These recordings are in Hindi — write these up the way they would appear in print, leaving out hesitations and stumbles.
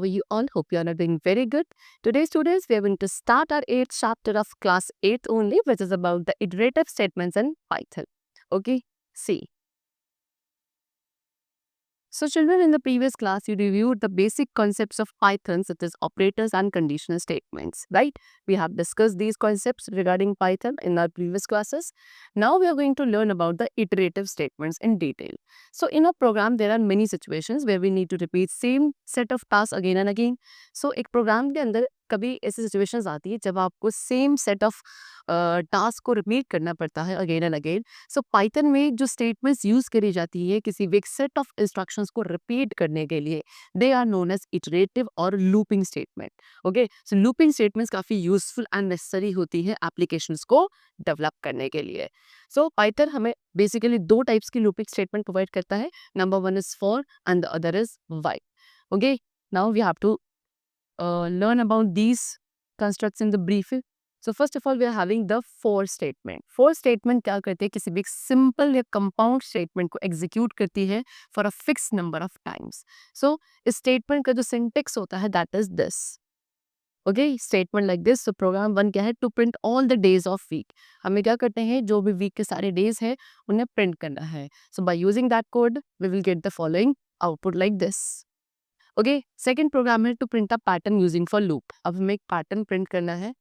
are you all? Hope you are doing very good. Today, students, we are going to start our 8th chapter of class 8 only, which is about the iterative statements in Python. Okay, see. So children, in the previous class, you reviewed the basic concepts of Python, such as operators and conditional statements, right? We have discussed these concepts regarding Python in our previous classes. Now we are going to learn about the iterative statements in detail. So in a program, there are many situations where we need to repeat same set of tasks again and again. So एक program के अंदर कभी ऐसी सिचुएशंस आती है जब आपको सेम सेट ऑफ टास्क को रिपीट करना पड़ता है again and again. So Python में जो स्टेटमेंट्स यूज करी जाती है किसी भी एक सेट ऑफ इंस्ट्रक्शंस को रिपीट करने के लिए, they are known as iterative और looping statement. Okay, so looping statements काफी यूजफुल एंड नेसेसरी होती है एप्लीकेशंस को डेवलप करने के लिए. सो पाइथन हमें बेसिकली दो टाइप्स की लूपिंग स्टेटमेंट प्रोवाइड करता है. Number one is for and the other is while. Okay, now we have to learn about these constructs in the brief. So first of all, we are having the for statement. For statement क्या करते हैं, किसी भी simple या compound statement को execute करती है for a fixed number of times. So इस statement का जो syntax होता है that is this. Okay, statement like this. So program 1 क्या है, to print all the days of week. हमें क्या करते हैं, जो भी week के सारे days हैं उन्हें print करना है. So by using that code, we will get the following output like this. Okay, second program है to print a pattern using for loop. अब हमें एक पैटर्न प्रिंट करना है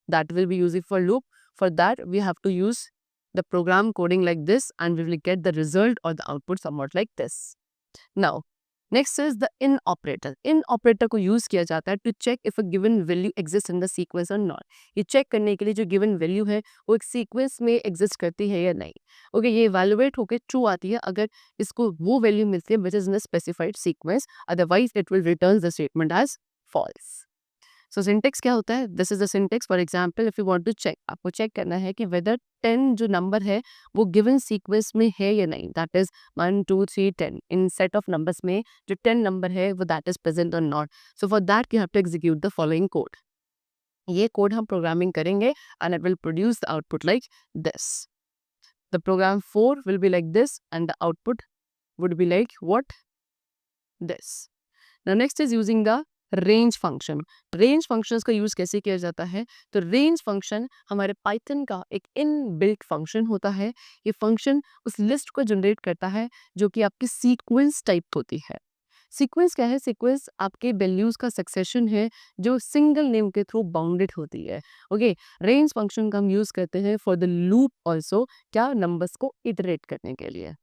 that will be using for loop. For that we have to use the program coding like this and we will get the result और the output somewhat like this. Now next is the in operator. In operator को यूज किया जाता है to check if a given value exist in the sequence और नॉट. ये चेक करने के लिए जो गिवन वैल्यू है वो एक सीक्वेंस में एग्जिस्ट करती है या नहीं. ओके, ये इवैल्यूएट होकर ट्रू आती है अगर इसको वो वैल्यू मिलती है which is in the specified sequence, otherwise it will return the statement as false. So syntax क्या होता है, this is the syntax. For example, if you want to check, आपको चेक करना है कि वेदर 10 जो नंबर है वो गिवन सीक्वेंस में है या नहीं. That is 1 2 3 10. इन सेट ऑफ नंबर्स में जो 10 नंबर है वो दैट इज प्रेजेंट और not. So for that you have to execute the following code. ये कोड हम प्रोग्रामिंग करेंगे and it will produce the output like this. The program 4 will be like this and the output would be like what? This. Now next is using the range function. Range functions का यूज कैसे किया जाता है, तो रेंज फंक्शन हमारे पाइथन का एक इनबिल्ट फंक्शन होता है. ये फंक्शन उस लिस्ट को जनरेट करता है जो कि आपकी सीक्वेंस टाइप होती है. सीक्वेंस क्या है, सीक्वेंस आपके वैल्यूज का सक्सेशन है जो सिंगल नेम के थ्रू बाउंडेड होती है. ओके, रेंज फंक्शन का हम यूज करते हैं फॉर द लूप ऑल्सो, क्या, नंबर्स को इटरेट करने के लिए.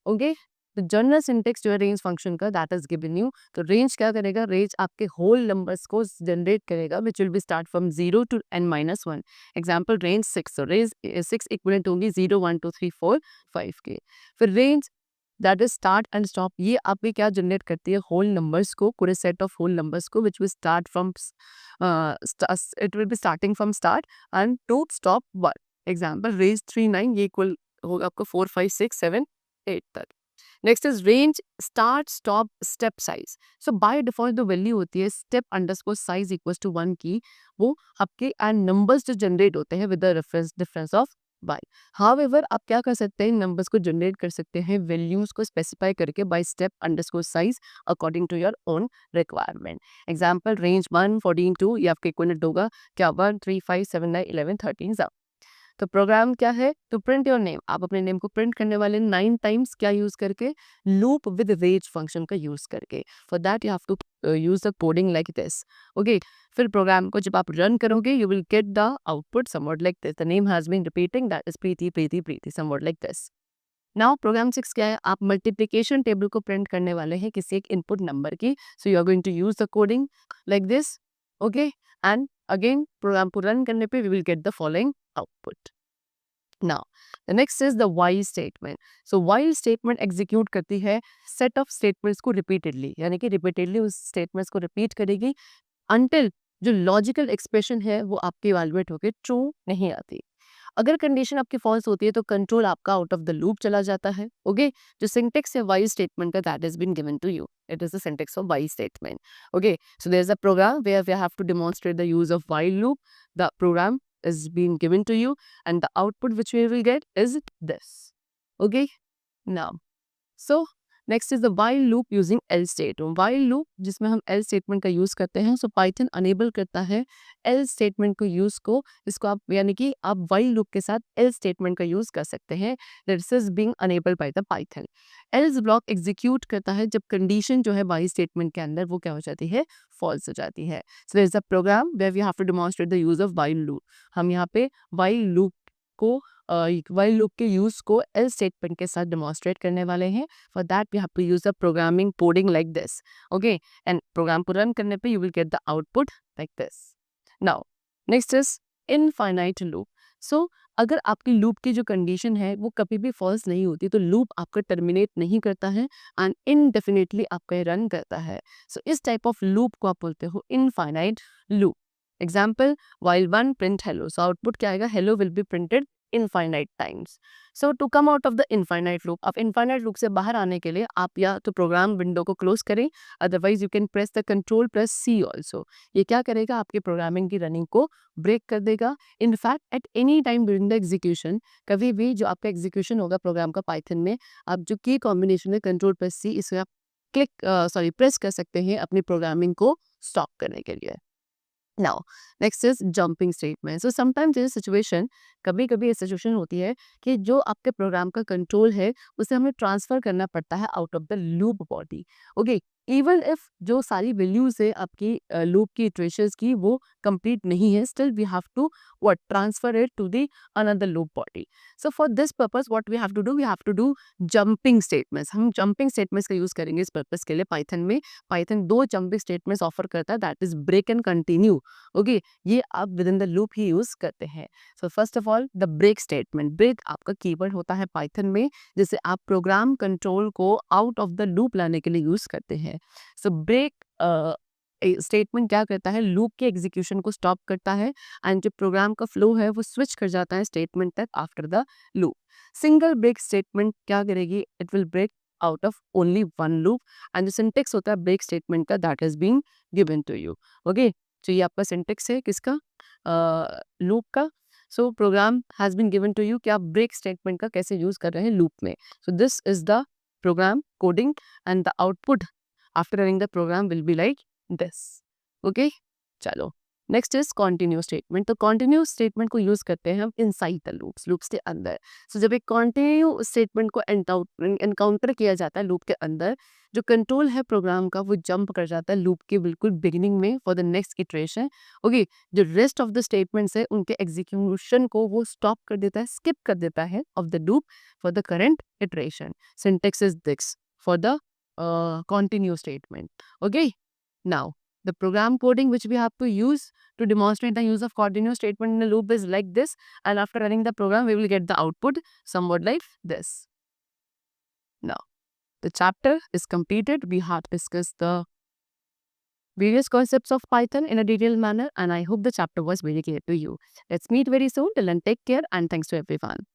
ओके, तो जनरल सिंटेक्स जो है रेंज फंक्शन का दैट इज गिवन यू. तो रेंज क्या करेगा, रेंज आपके होल नंबर्स को जनरेट करेगा which will be start from 0 to n-1. Example range 6. तो रेंज 6 इक्विवेलेंट होंगी 0 1 2 3 4 5 के. फिर range that is start and stop, ये आपके क्या जनरेट करती है, होल नंबर्स को, पूरे सेट ऑफ होल नंबर्स को which will start from it will be starting from start and to stop 1. Example range 3 9, ये इक्वल होगा आपको 4 5 6 7 8 तक. Next is range start stop step size. So by default जो वैल्यू होती है step underscore size equals to 1 की, वो आपके एंड नंबर्स जो जनरेट होते हैं with the difference of by. However आप क्या कर सकते हैं, नंबर्स को जनरेट कर सकते हैं वैल्यूज को स्पेसिफाई करके by step underscore size according to your own requirement. Example range 1 14 2, ये आपके इक्विवेलेंट होगा क्या, 1 3 5 7 9 11 13. तो प्रोग्राम क्या है, टू प्रिंट योर नेम. आप अपने नेम को प्रिंट करने वाले 9 टाइम्स क्या यूज करके, लूप विद रेंज फंक्शन का यूज करके. For that you have to use the coding like this. Okay, फिर प्रोग्राम को जब आप रन करोगे you will get the output somewhat like this. The name has been repeating, that is Preeti Preeti Preeti, somewhat like this. Now program 6 क्या है, आप मल्टीप्लिकेशन टेबल को प्रिंट करने वाले हैं किसी एक इनपुट नंबर की. So you are going to use the coding like this. Okay, and again program को रन करने पे we will get the following output. Now, the next is the while statement. So while statement execute करती है set of statements को repeatedly, यानी कि repeatedly उस statements को repeat करेगी until जो logical expression है वो आपकी evaluate होकर true नहीं आती. अगर कंडीशन आपकी फॉल्स होती है तो कंट्रोल आपका आउट ऑफ द लूप चला जाता है. ओके, जो सिंटेक्स है while statement का that has been given to you. It is the syntax of while statement. Okay, so there's a program where we have to demonstrate the use of while loop. The program is being given to you and the output which we will get is this. Okay, now so next is the while loop using L state. While loop जिसमें हम एल स्टेटमेंट का यूज करते हैं, सो पाइथन अनेबल करता है एल स्टेटमेंट को यूज को, इसको आप यानी कि आप वाइल लूप के साथ एल स्टेटमेंट का यूज कर सकते हैं। This is being enabled by the Python. Else block execute करता है जब कंडीशन जो है वाइल स्टेटमेंट के अंदर वो क्या हो जाती है, फॉल्स हो जाती है। So there is a program where we have to demonstrate the use of while loop. हम यहाँ पे वाइल लूप को वाइल लूप के यूज को एल स्टेटमेंट के साथ डेमोंस्ट्रेट करने वाले हैं। For that we have to use the programming coding like this, okay, and program को रन करने पे you will get the output like this. Now next is infinite loop. So अगर आपकी लूप की जो कंडीशन है वो कभी भी फॉल्स नहीं होती तो लूप आपका टर्मिनेट नहीं करता है एंड इनडेफिनेटली आपका रन करता है। सो इस टाइप ऑफ लूप को आप बोलते हो infinite loop. Example, while one print hello, so output क्या आएगा, hello will be printed infinite times. So to come out of the infinite loop, अब infinite loop से बाहर आने के लिए आप या तो प्रोग्राम विंडो को क्लोज करें, otherwise you can press the control plus C also. ये क्या करेगा, आपकी प्रोग्रामिंग की रनिंग को ब्रेक कर देगा। In fact at any time during the execution, कभी भी जो आपका एग्जीक्यूशन होगा प्रोग्राम का पाइथन में, आप जो की कॉम्बिनेशन है कंट्रोल प्लस सी, इसे आप प्रेस कर सकते हैं अपनी प्रोग्रामिंग को स्टॉप करने के लिए। Now, next is jumping statement. So sometimes there is situation, कभी कभी ऐसी सिचुएशन होती है कि जो आपके प्रोग्राम का कंट्रोल है उसे हमें ट्रांसफर करना पड़ता है out of the loop body. Okay, even if जो सारी वैल्यूज है आपकी लूप की इटरेशंस की वो कंप्लीट नहीं है, still we have to what transfer it to the another loop body. So for this purpose what we have to do jumping statements. हम जंपिंग स्टेटमेंट्स का यूज करेंगे इस पर्पस के लिए। पाइथन में पाइथन दो जंपिंग स्टेटमेंट्स ऑफर करता है, that is break and continue. Okay, ये आप विद इन द लूप ही यूज करते हैं। So first of all the break statement. Break आपका कीवर्ड होता है पाइथन में, जिसे आप प्रोग्राम कंट्रोल को आउट ऑफ द लूप लाने के लिए यूज करते हैं। सो ब्रेक स्टेटमेंट क्या करता है, लूप के एग्जीक्यूशन को स्टॉप करता है एंड जो प्रोग्राम का फ्लो है वो स्विच कर जाता है स्टेटमेंट तक after the loop. Single break statement क्या करेगी, it will break out of only one loop and जो सिंटेक्स होता है ब्रेक स्टेटमेंट का, that is being given to you. Okay, तो ये आपका सिंटेक्स है किसका, लूप का। So program has been given to you कि आप ब्रेक स्टेटमेंट का कैसे यूज कर रहे हैं लूप में। So this is the program coding and the output after running the program will be like this. Okay, चलो नेक्स्ट इज कॉन्टिन्यू स्टेटमेंट। तो कॉन्टिन्यू स्टेटमेंट को यूज करते हैं हम इनसाइड द लूप्स, लूप्स के अंदर। सो जब एक कॉन्टिन्यू स्टेटमेंट को एनकाउंटर किया जाता है लूप के अंदर, जो कंट्रोल है प्रोग्राम का वो जंप कर जाता है लूप के बिल्कुल बिगिनिंग में for the next iteration. Okay, जो रेस्ट ऑफ द स्टेटमेंट्स है उनके एग्जीक्यूशन को वो स्टॉप कर देता है, स्किप कर देता है of the loop for the current iteration. Syntax is this for the continue statement. Okay, now the program coding which we have to use to demonstrate the use of continue statement in a loop is like this, and after running the program we will get the output somewhat like this. Now the chapter is completed. We have discussed the various concepts of Python in a detailed manner, and I hope the chapter was very clear to you. Let's meet very soon. Till then, take care and thanks to everyone.